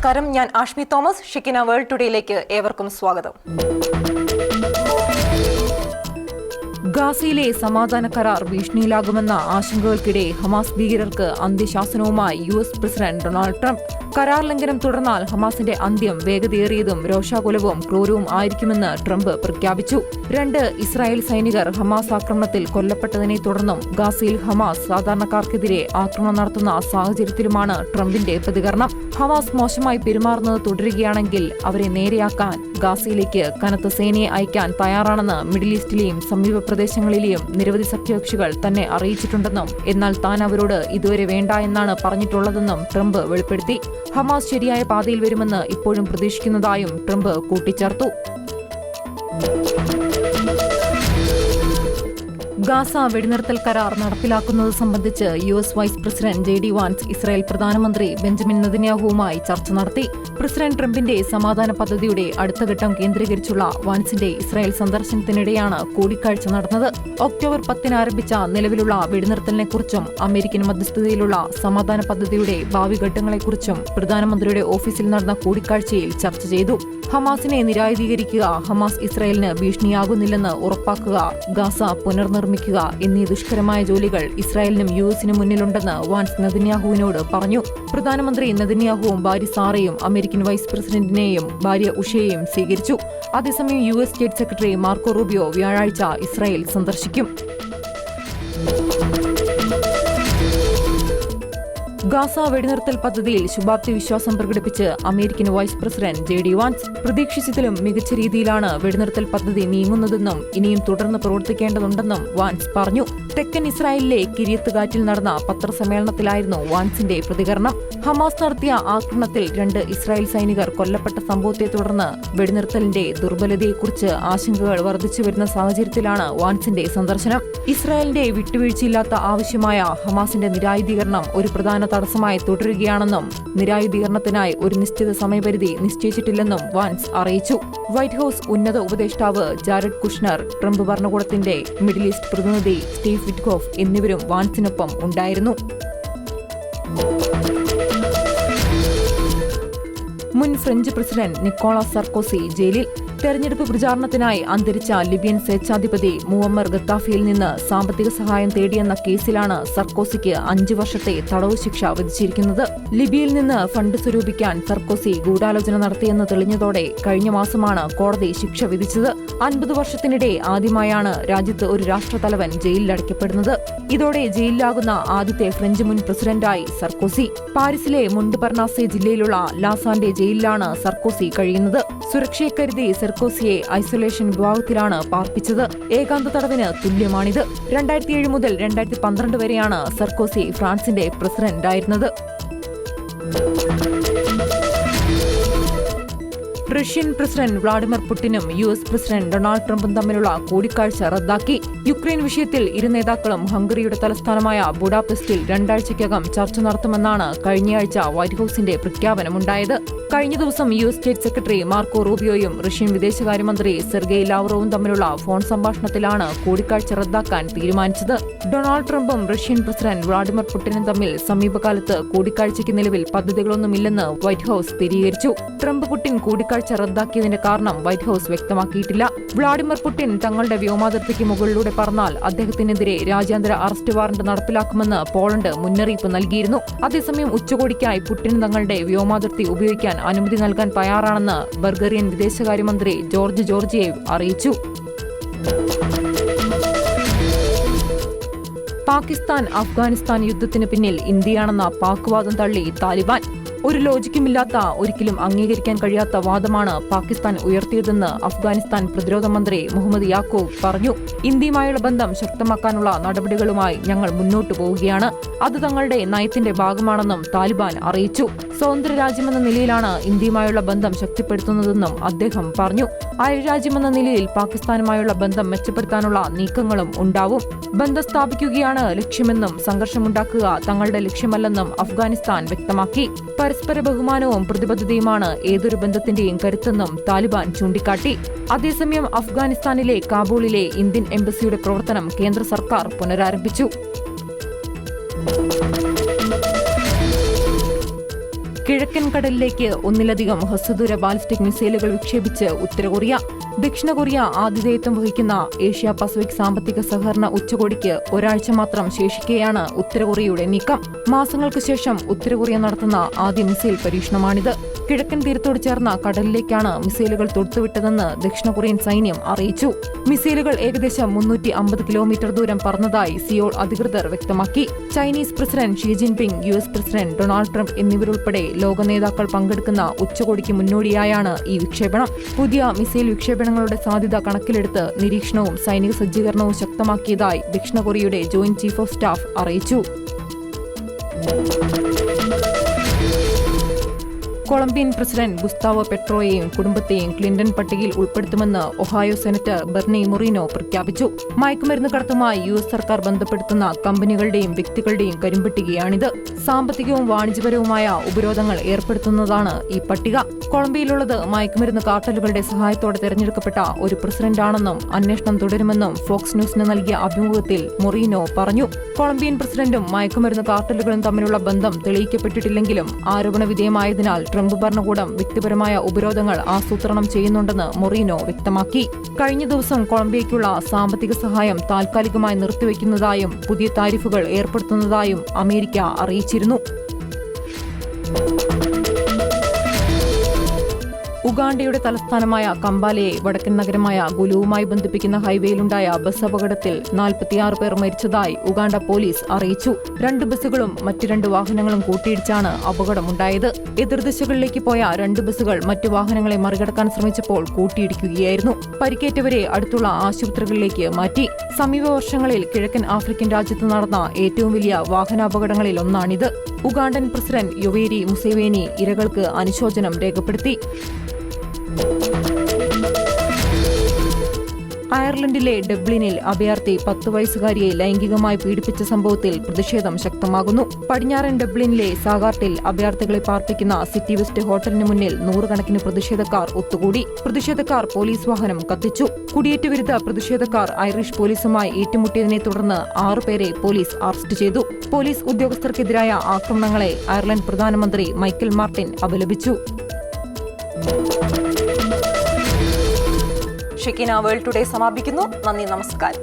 നമസ്കാരം, ഞാൻ Ashmi Thomas. ഷിക്കിന world ടുഡേയിലേക്ക് ഏവർക്കും സ്വാഗതം. ഗാസയിലെ സമാധാന കരാർ ഭീഷണിയിലാകുമെന്ന ആശങ്കകൾക്കിടെ ഹമാസ് ഭീകരർക്ക് അന്ത്യശാസനവുമായി US പ്രസിഡന്റ് ഡൊണാൾഡ് ട്രംപ്. കരാർ ലംഘനം തുടർന്നാൽ ഹമാസിന്റെ അന്ത്യം വേഗതയേറിയതും രോഷാകുലവും ക്രൂരവും ആയിരിക്കുമെന്ന് ട്രംപ് പ്രഖ്യാപിച്ചു. 2 ഇസ്രായേൽ സൈനികർ ഹമാസ് ആക്രമണത്തിൽ കൊല്ലപ്പെട്ടതിനെ തുടർന്നും ഗാസയിൽ ഹമാസ് സാധാരണക്കാർക്കെതിരെ ആക്രമണം നടത്തുന്ന സാഹചര്യത്തിലുമാണ് ട്രംപിന്റെ പ്രതികരണം. ഹമാസ് മോശമായി പെരുമാറുന്നത് തുടരുകയാണെങ്കിൽ അവരെ നേരെയാക്കാൻ ഗാസയിലേക്ക് കനത്ത സേനയെ അയക്കാൻ തയ്യാറാണെന്ന് മിഡിൽ ഈസ്റ്റിലെയും സമീപ പ്രദേശങ്ങളിലെയും നിരവധി സഖ്യകക്ഷികൾ തന്നെ അറിയിച്ചിട്ടുണ്ടെന്നും എന്നാൽ താൻ അവരോട് ഇതുവരെ വേണ്ട എന്നാണ് പറഞ്ഞിട്ടുള്ളതെന്നും ട്രംപ് വെളിപ്പെടുത്തി. ഹമാസ് ശരിയായ പാതയിൽ വരുമെന്ന് ഇപ്പോഴും പ്രതീക്ഷിക്കുന്നതായും ട്രംപ് കൂട്ടിച്ചേർത്തു. ഗാസ വെടിനിർത്തൽ കരാർ നടപ്പിലാക്കുന്നത് സംബന്ധിച്ച് US vice president JD Vance Israel പ്രധാനമന്ത്രി ബെഞ്ചമിൻ നെതന്യാഹുവുമായി ചർച്ച നടത്തി. പ്രസിഡന്റ് ട്രംപിന്റെ സമാധാന പദ്ധതിയുടെ അടുത്ത ഘട്ടം കേന്ദ്രീകരിച്ചുള്ള വാൻസിന്റെ ഇസ്രായേൽ സന്ദർശനത്തിനിടെയാണ് കൂടിക്കാഴ്ച നടന്നത്. ഒക്ടോബർ 10 ആരംഭിച്ച നിലവിലുള്ള വെടിനിർത്തലിനെക്കുറിച്ചും അമേരിക്കൻ മധ്യസ്ഥതയിലുള്ള സമാധാന പദ്ധതിയുടെ ഭാവി ഘട്ടങ്ങളെക്കുറിച്ചും പ്രധാനമന്ത്രിയുടെ ഓഫീസിൽ നടന്ന കൂടിക്കാഴ്ചയിൽ ചർച്ച ചെയ്തു. ഹമാസിനെ നിരായുധീകരിക്കുക, ഹമാസ് ഇസ്രായേലിന് ഭീഷണിയാകുന്നില്ലെന്ന് ഉറപ്പാക്കുക, ഗാസ പുനർനിർമ്മിക്കുക എന്നീ ദുഷ്കരമായ ജോലികൾ ഇസ്രായേലിനും US-നും മുന്നിലുണ്ടെന്ന് വാൻസ് നെതന്യാഹുവിനോട് പറഞ്ഞു. പ്രധാനമന്ത്രി നെതന്യാഹുവും ഭാര്യ സാറയും അമേരിക്കൻ വൈസ് പ്രസിഡന്റിനെയും ഭാര്യ ഉഷയെയും സ്വീകരിച്ചു. അതേസമയം US state secretary Marco Rubio വ്യാഴാഴ്ച ഇസ്രായേൽ സന്ദർശിക്കും. ഗാസ വെടിനിർത്തൽ പദ്ധതിയിൽ ശുഭാപ്തി വിശ്വാസം പ്രകടിപ്പിച്ച് American vice president JD Vance. പ്രതീക്ഷിച്ചതിലും മികച്ച രീതിയിലാണ് വെടിനിർത്തൽ പദ്ധതി നീങ്ങുന്നതെന്നും ഇനിയും തുടർന്ന് പ്രവർത്തിക്കേണ്ടതുണ്ടെന്നും വാൻസ് പറഞ്ഞു. തെക്കൻ ഇസ്രായേലിലെ കിരിയത്ത് ഗാറ്റിൽ നടന്ന പത്രസമ്മേളനത്തിലായിരുന്നു വാൻസിന്റെ പ്രതികരണം. ഹമാസ് നടത്തിയ ആക്രമണത്തിൽ 2 ഇസ്രായേൽ സൈനികർ കൊല്ലപ്പെട്ട സംഭവത്തെ തുടർന്ന് വെടിനിർത്തലിന്റെ ദുർബലതയെക്കുറിച്ച് ആശങ്കകൾ വർദ്ധിച്ചുവരുന്ന സാഹചര്യത്തിലാണ് വാൻസിന്റെ സന്ദർശനം. ഇസ്രായേലിന്റെ വിട്ടുവീഴ്ചയില്ലാത്ത ആവശ്യമായ ഹമാസിന്റെ നിരായുധീകരണം ഒരു പ്രധാന തടസ്സമായി തുടരുകയാണെന്നും നിരായുധീകരണത്തിനായി ഒരു നിശ്ചിത സമയപരിധി നിശ്ചയിച്ചിട്ടില്ലെന്നും വാൻസ് അറിയിച്ചു. വൈറ്റ് ഹൌസ് ഉന്നത ഉപദേഷ്ടാവ് ജാരഡ് കുഷ്നർ, ട്രംപ് ഭരണകൂടത്തിന്റെ മിഡിൽ ഈസ്റ്റ് പ്രതിനിധി സ്റ്റീവ് വിറ്റ്കോഫ് എന്നിവരും വാൻസിനൊപ്പം ഉണ്ടായിരുന്നു. മുൻ ഫ്രഞ്ച് പ്രസിഡന്റ് നിക്കോളാസ് സർക്കോസി ജയിലിൽ. തെരഞ്ഞെടുപ്പ് പ്രചാരണത്തിനായി അന്തരിച്ച ലിബിയൻ സ്വേച്ഛാധിപതി മുവമ്മർ ഗദ്ദാഫിയിൽ നിന്ന് സാമ്പത്തിക സഹായം തേടിയെന്ന കേസിലാണ് സർക്കോസിക്ക് 5 വർഷത്തെ തടവ് ശിക്ഷ വിധിച്ചിരിക്കുന്നത്. ലിബിയയിൽ നിന്ന് ഫണ്ട് സ്വരൂപിക്കാൻ സർക്കോസി ഗൂഢാലോചന നടത്തിയെന്ന് തെളിഞ്ഞതോടെ കഴിഞ്ഞ മാസമാണ് കോടതി ശിക്ഷ വിധിച്ചത്. 50 വർഷത്തിനിടെ ആദ്യമായാണ് രാജ്യത്ത് ഒരു രാഷ്ട്രതലവൻ ജയിലിലടയ്ക്കപ്പെടുന്നത്. ഇതോടെ ജയിലിലാകുന്ന ആദ്യത്തെ ഫ്രഞ്ച് മുൻ പ്രസിഡന്റായി സർക്കോസി. പാരീസിലെ മൊണ്ട്പർനാസെ ജില്ലയിലുള്ള ലാസാന്റെ ജയിലിലാണ് സർക്കോസി കഴിയുന്നത്. സുരക്ഷയെ കരുതി സർക്കോസിയെ ഐസൊലേഷൻ വിഭാഗത്തിലാണ് പാർപ്പിച്ചത്. ഏകാന്ത തടവിന് തുല്യമാണിത്. 2007 മുതൽ 2012 വരെയാണ് സർക്കോസി ഫ്രാൻസിന്റെ പ്രസിഡന്റായിരുന്നത്. റഷ്യൻ പ്രസിഡന്റ് വ്ളാഡിമിർ പുടിനും US പ്രസിഡന്റ് ഡൊണാൾഡ് ട്രംപും തമ്മിലുള്ള കൂടിക്കാഴ്ച റദ്ദാക്കി. യുക്രൈൻ വിഷയത്തിൽ ഇരു നേതാക്കളും ഹംഗറിയുടെ തലസ്ഥാനമായ ബുഡാപെസ്റ്റിൽ 2 ആഴ്ചയ്ക്കകം ചർച്ച നടത്തുമെന്നാണ് കഴിഞ്ഞയാഴ്ച വൈറ്റ് ഹൌസിന്റെ പ്രഖ്യാപനമുണ്ടായത്. കഴിഞ്ഞ ദിവസം US സ്റ്റേറ്റ് സെക്രട്ടറി മാർക്കോ റൂബിയോയും റഷ്യൻ വിദേശകാര്യമന്ത്രി സെർഗെയ് ലാവ്റോവും തമ്മിലുള്ള ഫോൺ സംഭാഷണത്തിലാണ് കൂടിക്കാഴ്ച റദ്ദാക്കാൻ തീരുമാനിച്ചത്. ഡൊണാൾഡ് ട്രംപും റഷ്യൻ പ്രസിഡന്റ് വ്ളാഡിമിർ പുടിനും തമ്മിൽ സമീപകാലത്ത് കൂടിക്കാഴ്ചയ്ക്ക് നിലവിൽ പദ്ധതികളൊന്നുമില്ലെന്ന് വൈറ്റ് ഹൌസ് സ്ഥിരീകരിച്ചു. ട്രംപ് പുടിൻ കൂടിക്കാഴ്ച റദ്ദാക്കിയതിന്റെ കാരണം വൈറ്റ് ഹൌസ് വ്യക്തമാക്കിയിട്ടില്ല. വ്ളാഡിമിർ പുടിൻ തങ്ങളുടെ വ്യോമാതിർത്തിക്ക് മുകളിലൂടെ പറന്നാൽ അദ്ദേഹത്തിനെതിരെ രാജ്യാന്തര അറസ്റ്റ് വാറന്റ് നടപ്പിലാക്കുമെന്ന് പോളണ്ട് മുന്നറിയിപ്പ് നൽകിയിരുന്നു. അതേസമയം ഉച്ചകോടിക്കായി പുടിൻ തങ്ങളുടെ വ്യോമാതിർത്തി ഉപയോഗിക്കാൻ അനുമതി നൽകാൻ തയ്യാറാണെന്ന് ബൾഗേറിയൻ വിദേശകാര്യമന്ത്രി ജോർജ് ജോർജിയേവ് അറിയിച്ചു. പാകിസ്ഥാൻ അഫ്ഗാനിസ്ഥാൻ യുദ്ധത്തിന് പിന്നിൽ ഇന്ത്യയാണെന്ന പാക് വാദം തള്ളി താലിബാൻ. ഒരു ലോജിക്കുമില്ലാത്ത, ഒരിക്കലും അംഗീകരിക്കാൻ കഴിയാത്ത വാദമാണ് പാകിസ്ഥാൻ ഉയർത്തിയതെന്ന് അഫ്ഗാനിസ്ഥാൻ പ്രതിരോധ മന്ത്രി മുഹമ്മദ് യാക്കൂബ് പറഞ്ഞു. ഇന്ത്യയുമായുള്ള ബന്ധം ശക്തമാക്കാനുള്ള നടപടികളുമായി ഞങ്ങൾ മുന്നോട്ടു പോവുകയാണ്. അത് തങ്ങളുടെ നയത്തിന്റെ ഭാഗമാണെന്നും താലിബാൻ അറിയിച്ചു. സ്വതന്ത്ര രാജ്യമെന്ന നിലയിലാണ് ഇന്ത്യയുമായുള്ള ബന്ധം ശക്തിപ്പെടുത്തുന്നതെന്നും അദ്ദേഹം പറഞ്ഞു. അയൽരാജ്യമെന്ന നിലയിൽ പാകിസ്ഥാനുമായുള്ള ബന്ധം മെച്ചപ്പെടുത്താനുള്ള നീക്കങ്ങളും ഉണ്ടാവും. ബന്ധം സ്ഥാപിക്കുകയാണ് ലക്ഷ്യമെന്നും സംഘർഷമുണ്ടാക്കുക തങ്ങളുടെ ലക്ഷ്യമല്ലെന്നും അഫ്ഗാനിസ്ഥാൻ വ്യക്തമാക്കി. പരസ്പര ബഹുമാനവും പ്രതിബദ്ധതയുമാണ് ഏതൊരു ബന്ധത്തിന്റെയും കരുത്തെന്നും താലിബാൻ ചൂണ്ടിക്കാട്ടി. അതേസമയം അഫ്ഗാനിസ്ഥാനിലെ കാബൂളിലെ ഇന്ത്യൻ എംബസിയുടെ പ്രവർത്തനം കേന്ദ്ര സർക്കാർ പുനരാരംഭിച്ചു. കിഴക്കൻ കടലിലേക്ക് ഒന്നിലധികം ഹ്രസ്വദൂര ബാലിസ്റ്റിക് മിസൈലുകൾ വിക്ഷേപിച്ച് ഉത്തര കൊറിയ. ദക്ഷിണ കൊറിയ ആതിഥേയത്വം വഹിക്കുന്ന ഏഷ്യ പസഫിക് സാമ്പത്തിക സഹകരണ ഉച്ചകോടിക്ക് ഒരാഴ്ച മാത്രം ശേഷിക്കെയാണ് ഉത്തര കൊറിയയുടെ നീക്കം. മാസങ്ങൾക്ക് ശേഷം ഉത്തര കൊറിയ നടത്തുന്ന ആദ്യ മിസൈൽ പരീക്ഷണമാണിത്. കിഴക്കൻ തീരത്തോട് ചേർന്ന കടലിലേക്കാണ് മിസൈലുകൾ തൊടുത്തുവിട്ടതെന്ന് ദക്ഷിണ കൊറിയൻ സൈന്യം അറിയിച്ചു. മിസൈലുകൾ ഏകദേശം 350 കിലോമീറ്റർ ദൂരം പറന്നതായി സിയോൾ അധികൃതർ വ്യക്തമാക്കി. Chinese president Xi Jinping, US president Donald Trump എന്നിവരുൾപ്പെടെ ലോക നേതാക്കൾ പങ്കെടുക്കുന്ന ഉച്ചകോടിക്ക് മുന്നോടിയായാണ് ഈ വിക്ഷേപണം. പുതിയ മിസൈൽ വിക്ഷേപണങ്ങളുടെ സാധ്യത കണക്കിലെടുത്ത് നിരീക്ഷണവും സൈനിക സജ്ജീകരണവും ശക്തമാക്കിയതായി ദക്ഷിണ കൊറിയയുടെ ജോയിന്റ് ചീഫ് ഓഫ് സ്റ്റാഫ് അറിയിച്ചു. കൊളംബിയൻ പ്രസിഡന്റ് ഗുസ്താവോ പെട്രോയെയും കുടുംബത്തെയും ക്ലിന്റൺ പട്ടികയിൽ ഉൾപ്പെടുത്തുമെന്ന് ഒഹായോ സെനറ്റർ ബെർണി മൊറീനോ പ്രഖ്യാപിച്ചു. മയക്കുമരുന്ന് കടത്തുമായി US സർക്കാർ ബന്ധപ്പെടുത്തുന്ന കമ്പനികളുടെയും വ്യക്തികളുടെയും കരിമ്പട്ടികയാണിത്. സാമ്പത്തികവും വാണിജ്യപരവുമായ ഉപരോധങ്ങൾ ഏർപ്പെടുത്തുന്നതാണ് ഈ പട്ടിക. കൊളംബിയയിലുള്ളത് മയക്കുമരുന്ന് കാർട്ടലുകളുടെ സഹായത്തോടെ തെരഞ്ഞെടുക്കപ്പെട്ട ഒരു പ്രസിഡന്റാണെന്നും അന്വേഷണം തുടരുമെന്നും ഫോക്സ് ന്യൂസിന് നൽകിയ അഭിമുഖത്തിൽ മൊറീനോ പറഞ്ഞു. കൊളംബിയൻ പ്രസിഡന്റും മയക്കുമരുന്ന് കാർട്ടലുകളും തമ്മിലുള്ള ബന്ധം തെളിയിക്കപ്പെട്ടിട്ടില്ലെങ്കിലും ആരോപണ വിധേയമായതിനാൽ ട്രംപ് ഭരണകൂടം വ്യക്തിപരമായ ഉപരോധങ്ങൾ ആസൂത്രണം ചെയ്യുന്നുണ്ടെന്ന് മൊറീനോ വ്യക്തമാക്കി. കഴിഞ്ഞ ദിവസം കൊളംബിയയ്ക്കുള്ള സാമ്പത്തിക സഹായം താൽക്കാലികമായി നിർത്തിവെക്കുന്നതായും പുതിയ താരിഫുകൾ ഏർപ്പെടുത്തുന്നതായും അമേരിക്ക അറിയിച്ചിരുന്നു. ഉഗാണ്ടയുടെ തലസ്ഥാനമായ കമ്പാലയെ വടക്കൻ നഗരമായ ഗുലുവുമായി ബന്ധിപ്പിക്കുന്ന ഹൈവേയിലുണ്ടായ ബസ് അപകടത്തിൽ 46 പേർ മരിച്ചതായി ഉഗാണ്ട പോലീസ് അറിയിച്ചു. 2 ബസ്സുകളും മറ്റ് 2 വാഹനങ്ങളും കൂട്ടിയിടിച്ചാണ് അപകടമുണ്ടായത്. എതിർദിശകളിലേക്ക് പോയ 2 ബസ്സുകൾ മറ്റ് വാഹനങ്ങളെ മറികടക്കാൻ ശ്രമിച്ചപ്പോൾ കൂട്ടിയിടിക്കുകയായിരുന്നു. പരിക്കേറ്റവരെ അടുത്തുള്ള ആശുപത്രികളിലേക്ക് മാറ്റി. സമീപ വർഷങ്ങളിൽ കിഴക്കൻ ആഫ്രിക്കൻ രാജ്യത്ത് നടന്ന ഏറ്റവും വലിയ വാഹനാപകടങ്ങളിൽ ഒന്നാണിത്. ഉഗാണ്ടൻ പ്രസിഡന്റ് യൊവേരി മുസേവേനി ഇരകൾക്ക് അനുശോചനം രേഖപ്പെടുത്തി. അയർലൻഡിലെ ഡബ്ലിനിൽ അഭയാർത്ഥി 10 വയസ്സുകാരിയെ ലൈംഗികമായി പീഡിപ്പിച്ച സംഭവത്തിൽ പ്രതിഷേധം ശക്തമാകുന്നു. പടിഞ്ഞാറൻ ഡബ്ലിനിലെ സാഗാർട്ടിൽ അഭയാർത്ഥികളെ പാർപ്പിക്കുന്ന സിറ്റി വെസ്റ്റ് ഹോട്ടലിന് മുന്നിൽ 100 കണക്കിന് പ്രതിഷേധക്കാർ ഒത്തുകൂടി. പ്രതിഷേധക്കാർ പോലീസ് വാഹനം കത്തിച്ചു. കുടിയേറ്റ വിരുദ്ധ പ്രതിഷേധക്കാർ ഐറിഷ് പോലീസുമായി ഏറ്റുമുട്ടിയതിനെ തുടർന്ന് 6 പേരെ പോലീസ് അറസ്റ്റ് ചെയ്തു. പോലീസ് ഉദ്യോഗസ്ഥർക്കെതിരായ ആക്രമണങ്ങളെ അയർലൻഡ് പ്രധാനമന്ത്രി മൈക്കൽ മാർട്ടിൻ അപലപിച്ചു. ഷെക്കീന വേൾഡ് ടുഡേ സമാപിക്കുന്നു. നന്ദി, നമസ്കാരം.